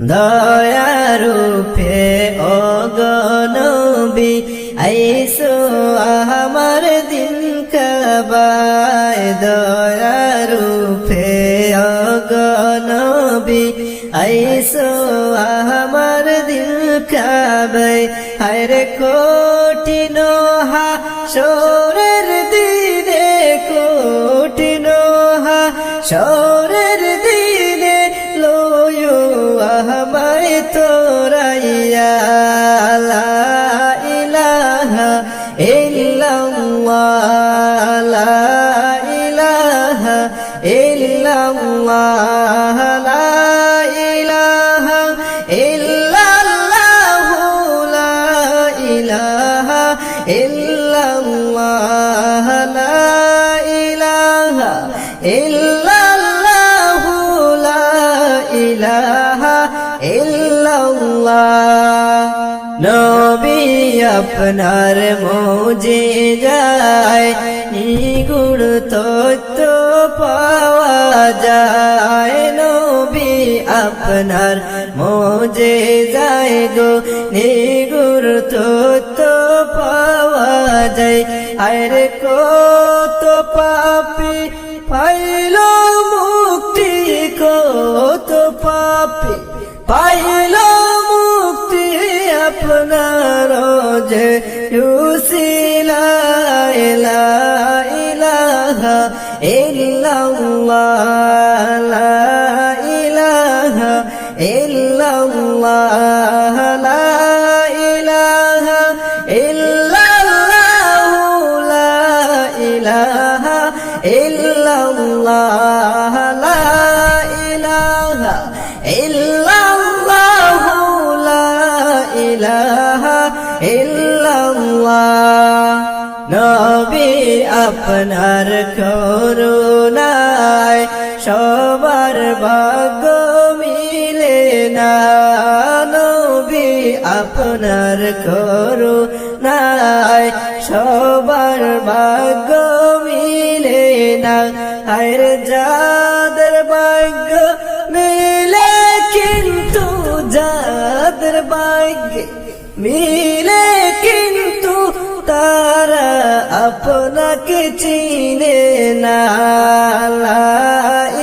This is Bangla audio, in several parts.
দয়ারূপে অগনবী আইসো আমার দিন কাবায় দয়ারূপে অগনবী আইসো আমার দিল কাবায় হায়রে কঠিন হাসরের দিনে কঠিন হাসরের দিনে লয়ো আমায় তোরাইয়া লা ইলাহা ইল্লাল্লাহ লা ইলাহা ইল্লাল্লাহ লা ইলাহা ইল্লাল্লাহ লা ইলাহা ইল্লাল্লাহ লা ইলাহা ইল্লাল্লাহ লা ইলাহা ইল্লাল্লাহ নবী আপনার মুজিজায় নিগুণ তত্ত্ব পাওয়া যায় নবী আপনার মুজিজায় গো নিগুণ তত্ত্ব পাওয়া যায় আরে কত পাপী পাইল মুক্তি কত পাপী পাইল মুক্তি আপনার যে উসিলা লা ইলাহা ইল্লাল্লাহ লা ইলাহা ইল্লাল্লাহ লা ইলাহা ইল্লাল্লাহ লা ইলাহা ইল্লাল্লাহ লা ইলাহা ইল্লাল্লাহ লা ইলাহা ইল্লাল্লাহ নবী আপনার করুণায় সবার ভাগ্য মিলে না নবী আপনার করুণায় সবার ভাগ্য মিলে না আর যাদের ভাগ্য মিলে কিন্তু যাদের ভাগ্য মিলে কিন্তু তারা আপনাকে চিনে না লা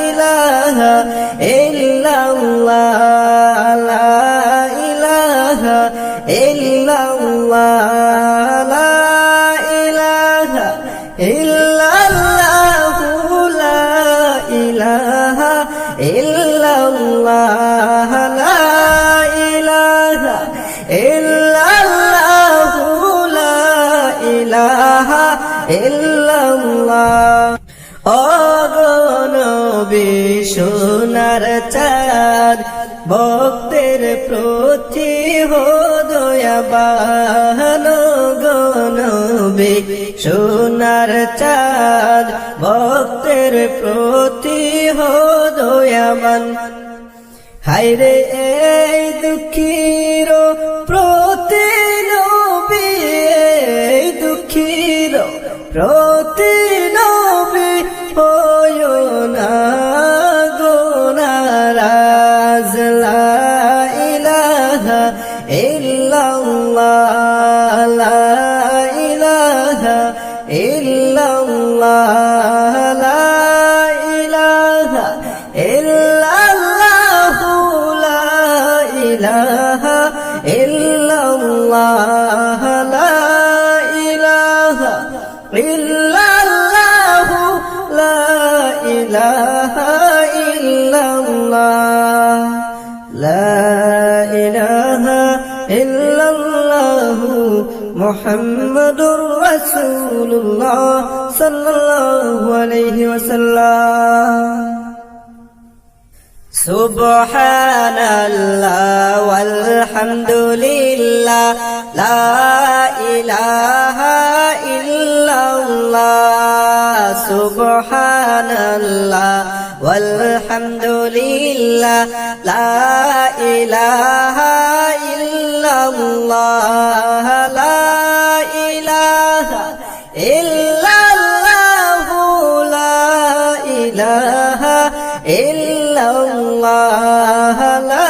ইলাহা ইল্লাল্লাহ লা ইলাহা ইল্লাল্লাহ লা ইলাহা ইল্লাল্লাহ লা ইলাহা ইল্লাল্লাহ লা ইলাহা ইল্লাল্লাহ লা ইলাহা ইল্লাল্লাহ অগনবী সোনার চাঁদ ভক্তের প্রতি দয়াবান গনবী সোনার চাঁদ ভক্তের প্রতি দয়াবান হায়রে এই দুঃখীর প্রতি নবী এই দুঃখীর প্রতি নবী হয়ো না গুনারাজ লা ইলাহা ইল্লাল্লাহ লা ইলাহা ইল্লাল্লাহ লা ইলাহা ইল্লাল্লাহ লা ইলাহা ইল্লাল্লাহ লা ইলাহা ইল্লাল্লাহ লা ইলাহা ইল্লাল্লাহ লা ইলাহা ইল্লাল্লাহ মুহাম্মাদুর রাসূলুল্লাহ সাল্লাল্লাহু আলাইহি ওয়াসাল্লাম সুবহানাল্লাহ ওয়ালহামদুলিল্লাহ লা ইলাহা ইল্লাল্লাহ সুবহানাল্লাহ ওয়ালহামদুলিল্লাহ লা ইলাহা ইল্লাল্লাহ লা ইলাহা ইল্লাল্লাহ লা ইলাহা ইল্লাল্লাহ লা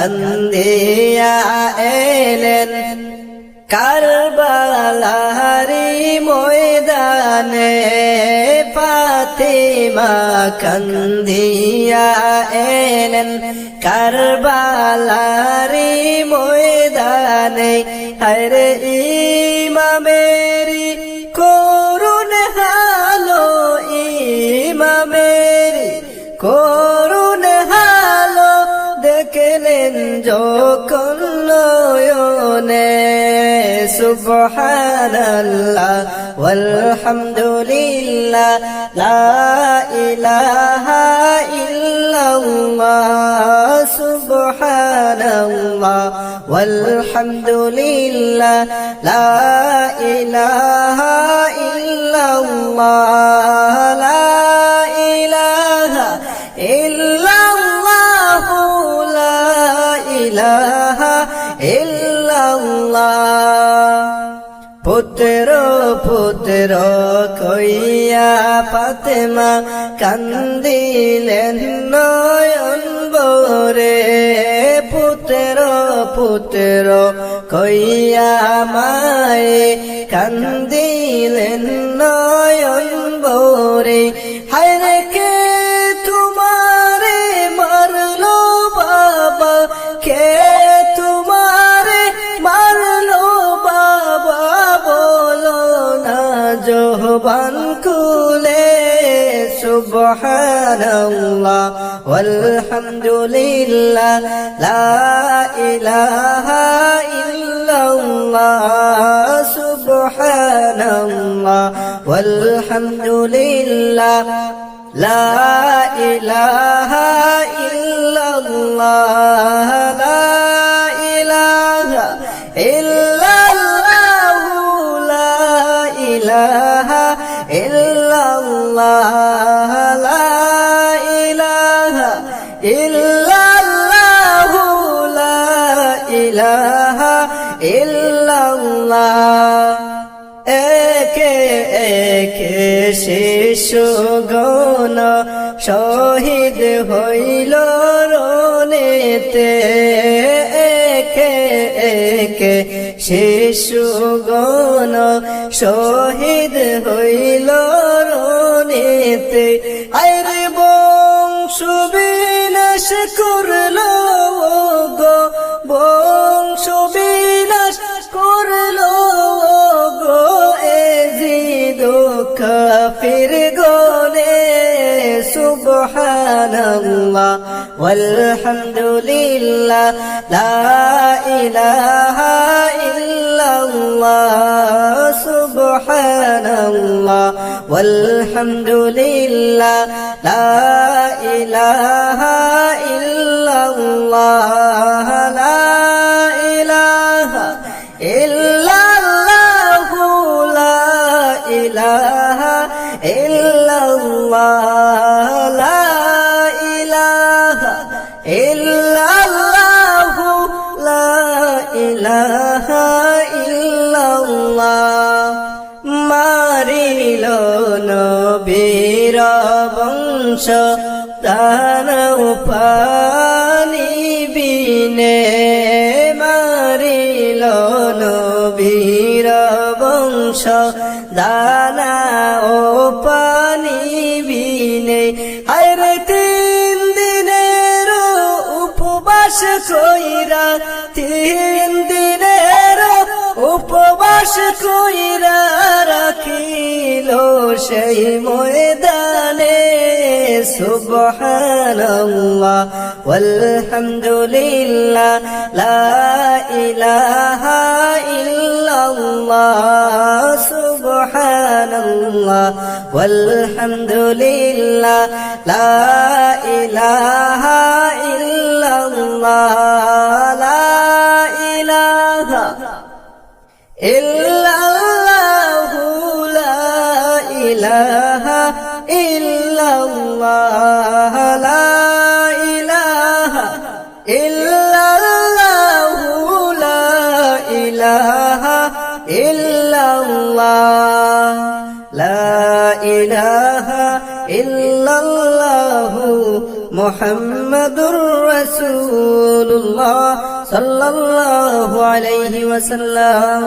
কান্দিয়া এলেন কারবালারি ময়দানে ফাতিমা কান্দিয়া এলেন কারবালারি ময়দানে হরে ইমামেরি করুণ হালো ইমামেরি করুণ হালো দেখলেন যখন নয়নে সুবহানাল্লাহ ওয়ালহামদুলিল্লাহ লা ইলাহা ইল্লাল্লাহ সুবহানাল্লাহ ওয়ালহামদুলিল্লাহ লা ইলাহা ইল্লাল্লাহ লা ইলাহা ইল্লাল্লাহ লা ইলাহা ইল্লাল্লাহ পুত্র পুত্র কইয়া ফাতেমা কান্দিলেন নয়ন ভরে পুত্র পুত্র কইয়া মায়ে কান্দিলেন নয়ন ভরে হায়রে কে তোমারে মারলো বাবা কে তোমারে মারলো বাবা বলো না জোহবান খুলে সুবহানাল্লাহ ওয়ালহামদুলিল্লাহ লা ইলাহা ইল্লাল্লাহ সুবহানাল্লাহ ওয়ালহামদুলিল্লাহ লা ইলাহা ইল্লাল্লাহ লা ইলাহা ইল্লাল্লাহ লা ইলাহা ইল্লাল্লাহ লা ইলাহা ইল্লাল্লাহ লা ইলাহা ইল্লাল্লাহ একে একে শিশুগণ শহীদ হইল রনেতে একে একে শিশুগণ শহীদ হইল রনেতে আইরে বংশ বিনাশ করলো গো বংশ বিনাশ করলো গো এজিদ কাফির গনে সুবহানাল্লাহ ওয়ালহামদুলিল্লাহ লা ইলাহা ইল্লাল্লাহ সুবহানাল্লাহ ওয়ালহামদুলিল্লাহ লা ইলাহা ইল্লাল্লাহ লা ইলাহা ইল্লাল্লাহ লা ইলাহা ইল্লাল্লাহ লা ইলাহা ইল্লাল্লাহ লা ইলাহা ইল্লাল্লাহ মারিল নবীর বংশ দানব পানি বিনে মারিল নবীর বংশ দানা ও পানি বিনে আরে 3 দিনের উপবাস কইরা 3 দিনের উপবাস কইরা রাখিল সেই ময়দানে সুবহানাল্লাহ ওয়ালহামদুলিল্লাহ লা ইলাহা ইল্লাল্লাহ সুবহানাল্লাহ ওয়ালহামদুলিল্লাহ লা ইলাহা ইল্লাল্লাহ লা ইলাহা ইল্লাল্লাহ লা ইলাহা ইল্লাল্লাহ লা ইলাহা ইল্লাল্লাহ লা ইলাহা ইল্লাল্লাহ লা ইলাহা ইল্লাল্লাহ মুহাম্মাদুর রাসূলুল্লাহ সাল্লাল্লাহু আলাইহি ওয়াসাল্লাম।